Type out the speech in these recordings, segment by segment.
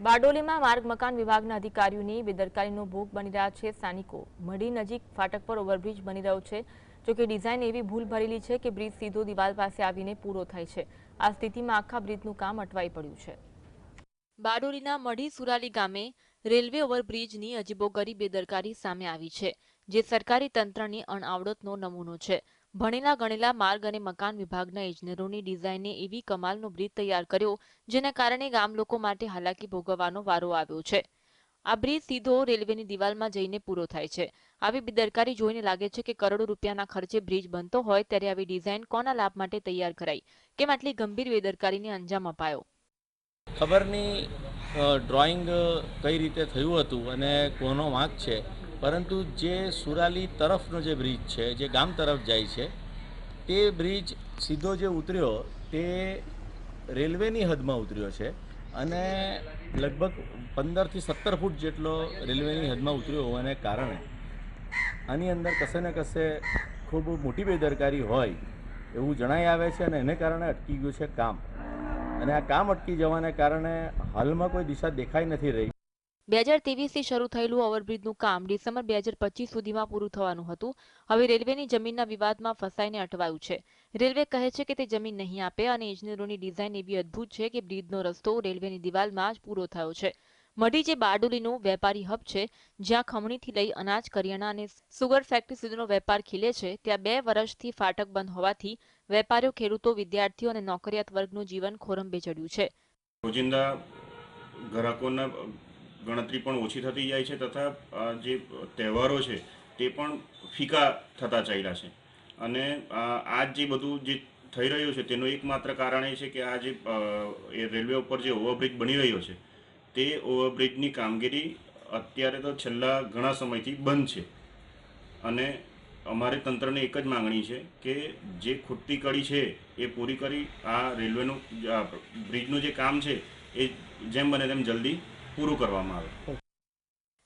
બારડોલીમાં માર્ગ મકાન વિભાગના અધિકારીઓની બેદરકારીનો ભોગ બની રહ્યા છે સ્થાનિકો। મઢી નજીક ફાટક પર ઓવરબ્રિજ બની રહ્યો છે, જોકે ડિઝાઇન એવી ભૂલ ભરેલી છે કે બ્રિજ સીધો દિવાલ પાસે આવીને પૂરો થાય છે। આ સ્થિતિમાં આખા બ્રિજનું કામ અટવાઈ પડ્યું છે। બારડોલીના મઢી સુરાલી ગામે રેલવે ઓવરબ્રિજની અજીબોગરીબ બેદરકારી સામે આવી છે, જે સરકારી તંત્રની અણઆવડતનો નમૂનો છે। ભણેલા ગણેલા માર્ગ અને મકાન વિભાગના ઇજનેરોની ડિઝાઇને એવી કમાલનો બ્રિજ તૈયાર કર્યો, જેના કારણે ગામ લોકો માટે હાલાકી ભોગવવાનો વારો આવ્યો છે। આ બ્રિજ સીધો રેલવેની દિવાલમાં જઈને પૂરો થાય છે। આવી બેદરકારી જોઈને લાગે છે કે કરોડો રૂપિયાના ખર્ચે બ્રિજ બનતો હોય ત્યારે આવી ડિઝાઇન કોના લાભ માટે તૈયાર કરાઈ? કેમ આટલી ગંભીર બેદરકારીને અંજામ અપાયો? ખબર નહીં ડ્રોઈંગ કઈ રીતે થયું હતું અને કોનો વાંક છે, પરંતુ જે સુરાલી તરફનો જે બ્રિજ છે, જે ગામ તરફ જાય છે, તે બ્રિજ સીધો જે ઉતર્યો તે રેલવેની હદમાં ઉતર્યો છે અને લગભગ 15 થી 17 ફૂટ જેટલો રેલવેની હદમાં ઉતર્યો હોવાને કારણે આની અંદર કશે ને કશે ખૂબ મોટી બેદરકારી હોય એવું જણાઈ આવે છે અને એને કારણે અટકી ગયું છે કામ। અને આ કામ અટકી જવાને કારણે હાલમાં કોઈ દિશા દેખાઈ નથી રહી। 2023થી શરૂ થયેલું ઓવરબ્રિજનું કામ ડિસેમ્બર 2025 સુધીમાં પૂરું થવાનું હતું। હવે રેલવેની જમીનના વિવાદમાં ફસાઈને અટવાયું છે। રેલવે કહે છે કે તે જમીન નહીં આપે અને ઇજનેરોની ડિઝાઇન એવી અદ્ભુત છે કે બ્રિજનો રસ્તો રેલવેની દિવાલમાં જ પૂરો થયો છે। મઢી જે બારડોલીનું વેપારી હબ છે, જ્યાં ખમણીથી લઈ અનાજ, કરિયાણા અને સુગર ફેક્ટરી સુધીનો વેપાર ખીલે છે, ત્યાં 2 વર્ષથી ફાટક બંધ હોવાથી વેપારીઓ, ખેડૂતો, વિદ્યાર્થીઓ અને નોકરિયાત વર્ગનું જીવન ખોરંભે ચડ્યું છે। રોજિંદા ગ્રાહકોના ગણતરી પણ ઓછી થતી જાય છે તથા જે તહેવારો છે તે પણ ફીકા થતા ચાલ્યા છે અને આ જે બધું જે થઈ રહ્યું છે તેનું એકમાત્ર કારણ એ છે કે આ જે રેલવે ઉપર જે ઓવરબ્રિજ બની રહ્યો છે તે ઓવરબ્રિજની કામગીરી અત્યારે તો છેલ્લા ઘણા સમયથી બંધ છે અને અમારે તંત્રને એક જ માંગણી છે કે જે ખૂટતી કડી છે એ પૂરી કરી આ રેલવેનું બ્રિજનું જે કામ છે એ જેમ બને તેમ જલ્દી પૂરું કરવામાં આવે।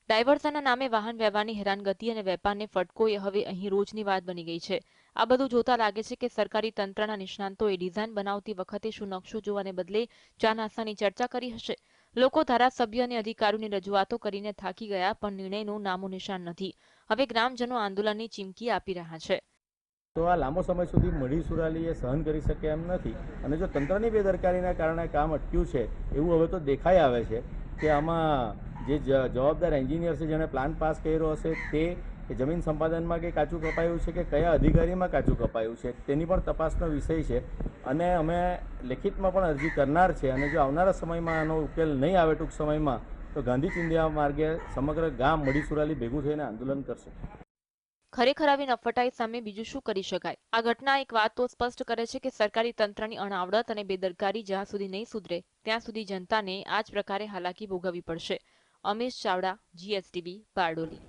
ડાયવર્ઝનના નામે વાહન વ્યવહારની હેરાનગતિ અને વેપારને ફટકો એ હવે અહીં રોજની વાત બની ગઈ છે। આ બધું જોતા લાગે છે કે સરકારી તંત્રના નિષ્ણાંતોએ ડિઝાઇન બનાવતી વખતે શું નકશો જોવાને બદલે ચા નાસ્તાની ચર્ચા કરી હશે? લોકો ધારાસભ્ય અને અધિકારીઓની રજૂઆતો કરીને થાકી ગયા, પણ નિર્ણયનું નામો નિશાન નથી। હવે ગ્રામજનો આંદોલનની ચીમકી આપી રહ્યા છે। તો આ લાંબો સમય સુધી મઢી સુરાલી એ સહન કરી શકે એમ નથી અને જો તંત્રની બેદરકારીના કારણે કામ અટક્યું છે એવું હવે તો દેખાઈ આવે છે કે આમાં જે જવાબદાર એન્જિનિયર છે, જેણે પ્લાન પાસ કર્યો હશે તે કે જમીન સંપાદનમાં કે કાચું કપાયું છે કે કયા અધિકારીમાં કાચું કપાયું છે તેની પણ તપાસનો વિષય છે અને અમે લેખિતમાં પણ અરજી કરનાર છે અને જો આવનારા સમયમાં આનો ઉકેલ નહીં આવે ટૂંક સમયમાં તો ગાંધી ચિંધ્યા માર્ગે સમગ્ર ગામ મઢી સુરાલી ભેગું થઈને આંદોલન કરશે। ખરેખર આવી નફટાઈ સામે બીજું શું કરી શકાય? આ ઘટના એક વાત તો સ્પષ્ટ કરે છે કે સરકારી તંત્રની અણઆવડત અને બેદરકારી જ્યાં સુધી નહીં સુધરે ત્યાં સુધી જનતાને આ જ પ્રકારે હાલાકી ભોગવવી પડશે। અમીશ ચાવડા, GSTV, બારડોલી।